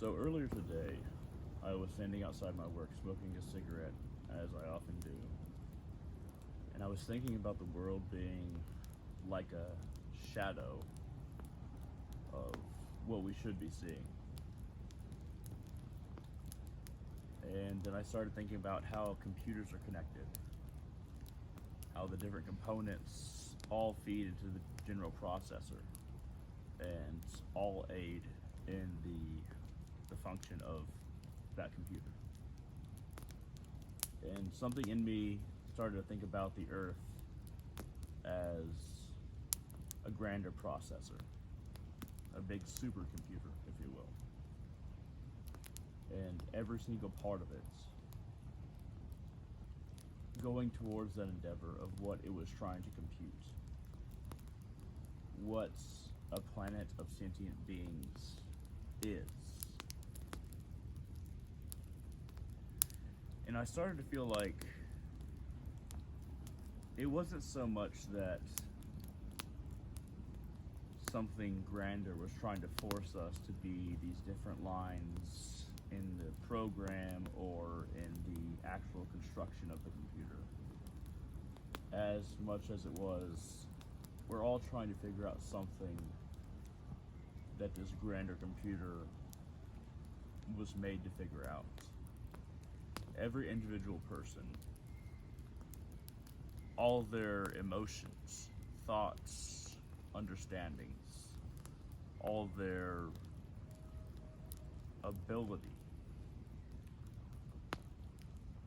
So earlier today, I was standing outside my work smoking a cigarette, as I often do, and I was thinking about the world being like a shadow of what we should be seeing. And then I started thinking about how computers are connected, how the different components all feed into the general processor and all aid in the function of that computer. And something in me started to think about the Earth as a grander processor, a big supercomputer, if you will. And every single part of it going towards that endeavor of what it was trying to compute. What a planet of sentient beings is. And I started to feel like it wasn't so much that something grander was trying to force us to be these different lines in the program or in the actual construction of the computer, as much as it was we're all trying to figure out something that this grander computer was made to figure out. Every individual person, all their emotions, thoughts, understandings, all their ability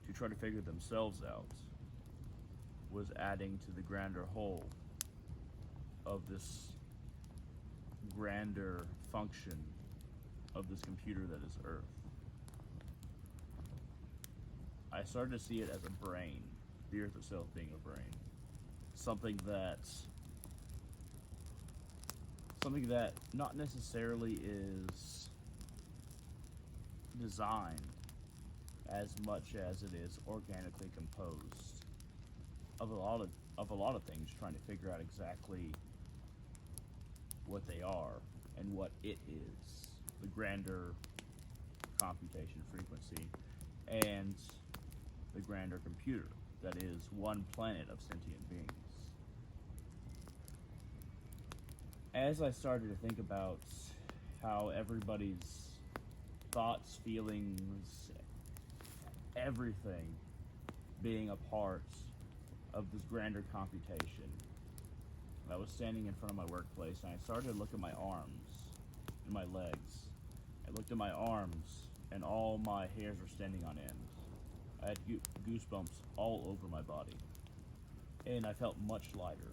to try to figure themselves out was adding to the grander whole of this grander function of this computer that is Earth. I started to see it as a brain, the Earth itself being a brain. Something that not necessarily is designed as much as it is organically composed of a lot of things, trying to figure out exactly what they are and what it is, the grander computation frequency and the grander computer that is one planet of sentient beings. As I started to think about how everybody's thoughts, feelings, everything being a part of this grander computation, I was standing in front of my workplace and I started to look at my arms and my legs. I looked at my arms and all my hairs were standing on end. I had goosebumps all over my body. And I felt much lighter.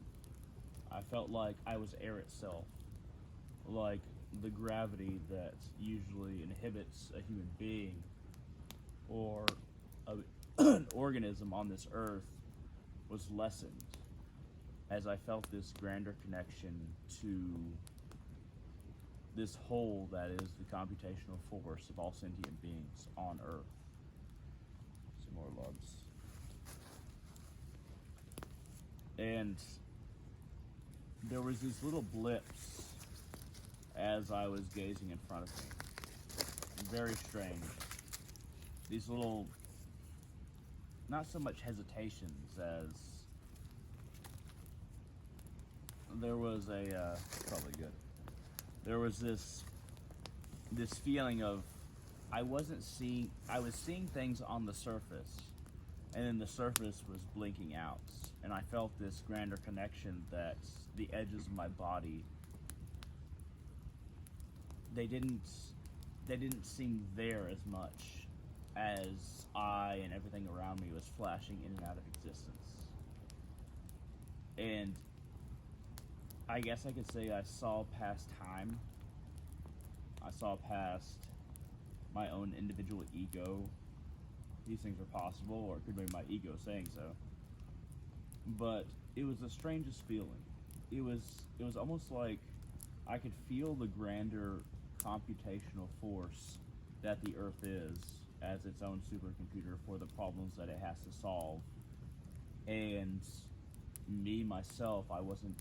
I felt like I was air itself. Like the gravity that usually inhibits a human being or an organism on this earth was lessened as I felt this grander connection to this whole that is the computational force of all sentient beings on Earth. Some more logs. And there was these little blips as I was gazing in front of me. Very strange. These little, not so much hesitations as there was probably good. There was this feeling of I was seeing things on the surface, and then the surface was blinking out, and I felt this grander connection that the edges of my body, they didn't seem there as much as I and everything around me was flashing in and out of existence. And I guess I could say I saw past time. I saw past my own individual ego. These things are possible, or it could be my ego saying so. But it was the strangest feeling. It was almost like I could feel the grander computational force that the Earth is as its own supercomputer for the problems that it has to solve. And me, myself, I wasn't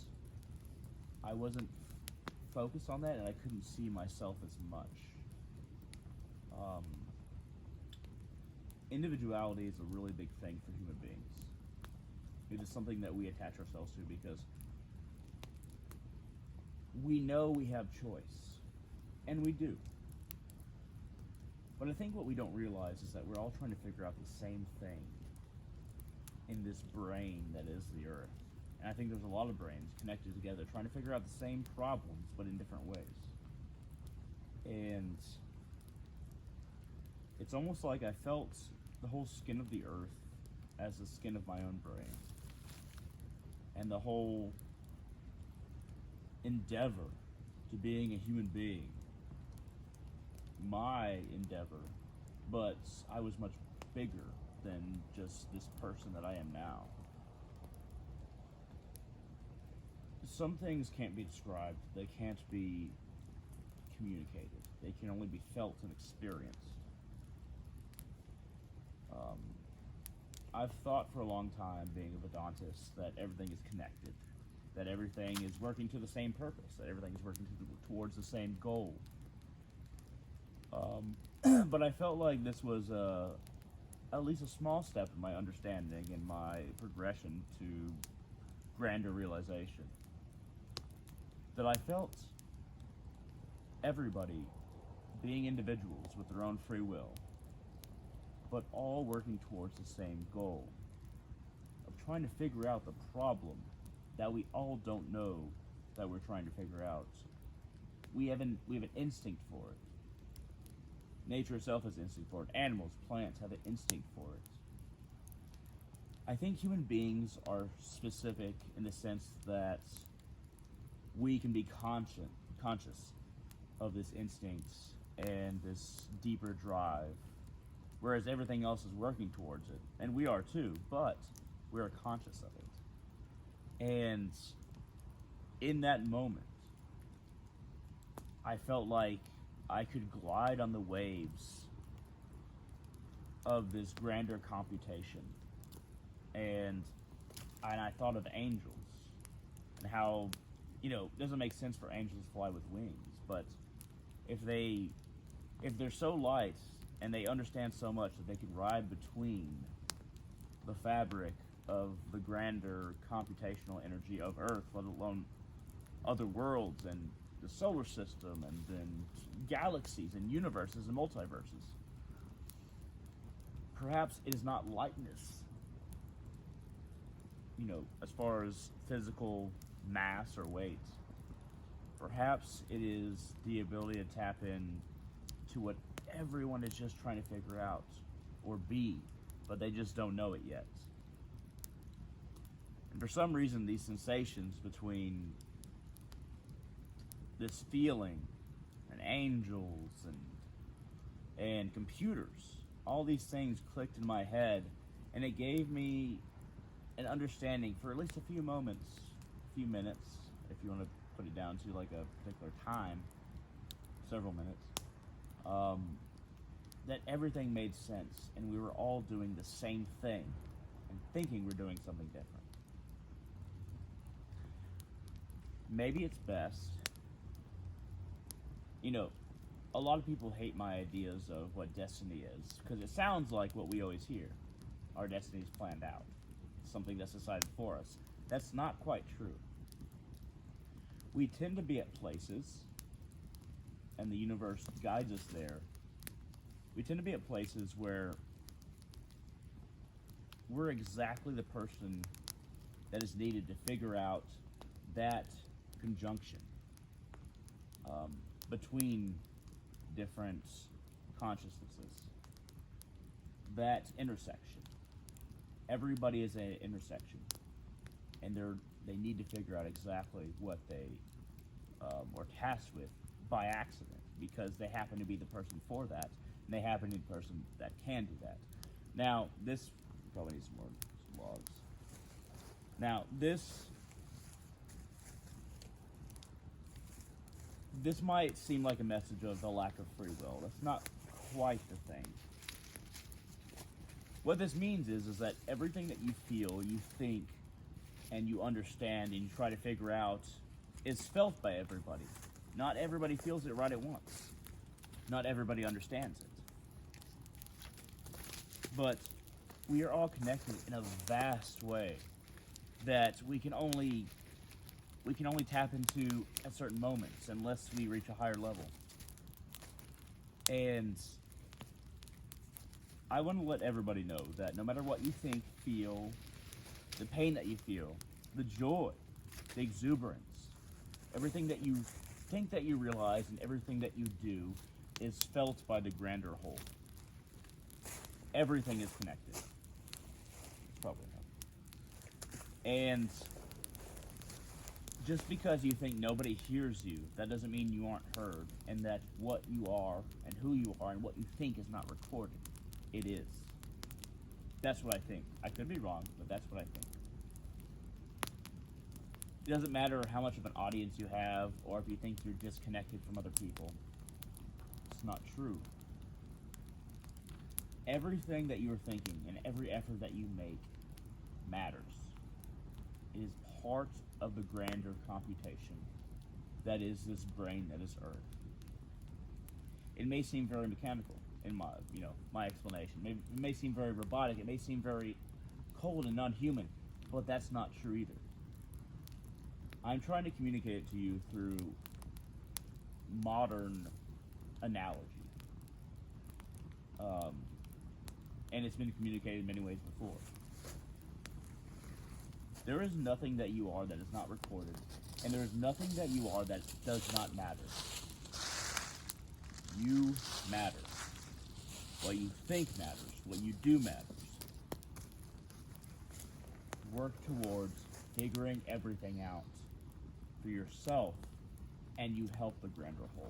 focused on that, and I couldn't see myself as much. Um, Individuality is a really big thing for human beings. It is something that we attach ourselves to because we know we have choice, and we do. But I think what we don't realize is that we're all trying to figure out the same thing in this brain that is the Earth. And I think there's a lot of brains connected together trying to figure out the same problems, but in different ways. And it's almost like I felt the whole skin of the Earth as the skin of my own brain. And the whole endeavor to being a human being, my endeavor, but I was much bigger than just this person that I am now. Some things can't be described, they can't be communicated, they can only be felt and experienced. I've thought for a long time, being a Vedantist, that everything is connected, that everything is working to the same purpose, that everything is working towards the same goal. But I felt like this was at least a small step in my understanding and my progression to grander realization. That I felt everybody being individuals with their own free will, but all working towards the same goal of trying to figure out the problem that we all don't know that we're trying to figure out. We have an instinct for it. Nature itself has instinct for it. Animals, plants have an instinct for it. I think human beings are specific in the sense that we can be conscious of this instinct and this deeper drive, whereas everything else is working towards it. And we are too, but we're conscious of it. And in that moment, I felt like I could glide on the waves of this grander computation. And I thought of angels and how, it doesn't make sense for angels to fly with wings, but if they're so light and they understand so much that they can ride between the fabric of the grander computational energy of Earth, let alone other worlds and the solar system and then galaxies and universes and multiverses. Perhaps it is not lightness, as far as physical mass or weight. Perhaps it is the ability to tap in to what everyone is just trying to figure out or be, but they just don't know it yet. And for some reason, these sensations between this feeling and angels and computers, all these things clicked in my head, and it gave me an understanding for at least a few moments, a few minutes, if you want to put it down to like a particular time, several minutes, that everything made sense and we were all doing the same thing and thinking we're doing something different. Maybe it's best, a lot of people hate my ideas of what destiny is because it sounds like what we always hear. Our destiny is planned out. It's something that's decided for us. That's not quite true. We tend to be at places, and the universe guides us there. We tend to be at places where we're exactly the person that is needed to figure out that conjunction between different consciousnesses, that intersection. Everybody is at an intersection, and they need to figure out exactly what they were tasked with by accident, because they happen to be the person for that, and they happen to be the person that can do that. Now, this probably needs some logs. Now, this might seem like a message of the lack of free will. That's not quite the thing. What this means is that everything that you feel, you think, and you understand, and you try to figure out is felt by everybody. Not everybody feels it right at once. Not everybody understands it. but we are all connected in a vast way that we can only tap into at certain moments unless we reach a higher level. And I want to let everybody know that no matter what you think, feel, the pain that you feel, the joy, the exuberance, everything that you think that you realize and everything that you do is felt by the grander whole. Everything is connected. It's probably enough. And just because you think nobody hears you, that doesn't mean you aren't heard, and that what you are and who you are and what you think is not recorded. It is. That's what I think. I could be wrong, but that's what I think. It doesn't matter how much of an audience you have, or if you think you're disconnected from other people. It's not true. Everything that you're thinking and every effort that you make matters. It is part of the grander computation that is this brain that is Earth. It may seem very mechanical in my explanation. It may seem very robotic. It may seem very cold and non-human, but that's not true either. I'm trying to communicate it to you through modern analogy. And it's been communicated in many ways before. There is nothing that you are that is not recorded, and there is nothing that you are that does not matter. You matter. What you think matters. What you do matters. Work towards figuring everything out for yourself, and you help the grander whole.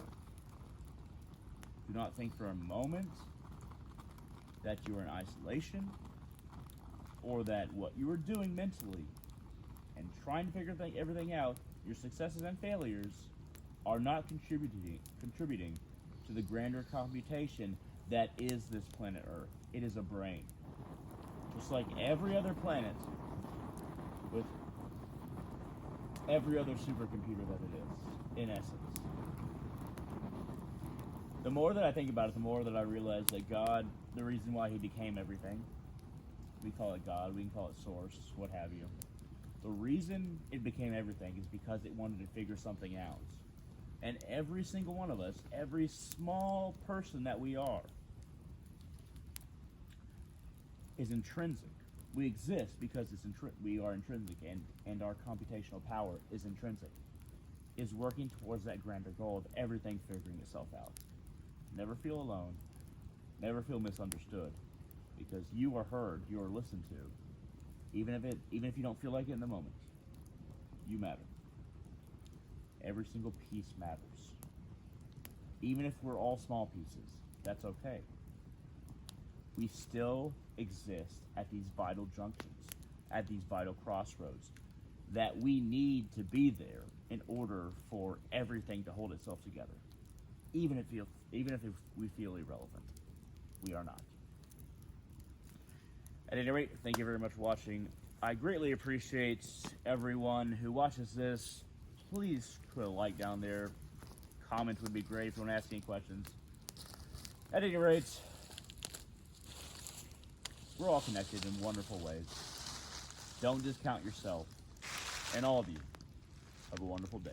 Do not think for a moment that you are in isolation, or that what you are doing mentally and trying to figure everything out, your successes and failures, are not contributing to the grander computation that is this planet Earth. It is a brain. Just like every other planet, with every other supercomputer that it is, in essence. The more that I think about it, the more that I realize that God, the reason why he became everything, we call it God, we can call it Source, what have you. The reason it became everything is because it wanted to figure something out. And every single one of us, every small person that we are, is intrinsic. We exist because we are intrinsic, and our computational power is intrinsic. Is working towards that grander goal of everything figuring itself out. Never feel alone. Never feel misunderstood, because you are heard, you are listened to, even if you don't feel like it in the moment. You matter. Every single piece matters. Even if we're all small pieces, that's okay. We still exist at these vital junctions, at these vital crossroads, that we need to be there in order for everything to hold itself together. Even if we feel irrelevant, we are not. At any rate, thank you very much for watching. I greatly appreciate everyone who watches this. Please put a like down there. Comment would be great if you want to ask any questions. At any rate, we're all connected in wonderful ways. Don't discount yourself. And all of you, have a wonderful day.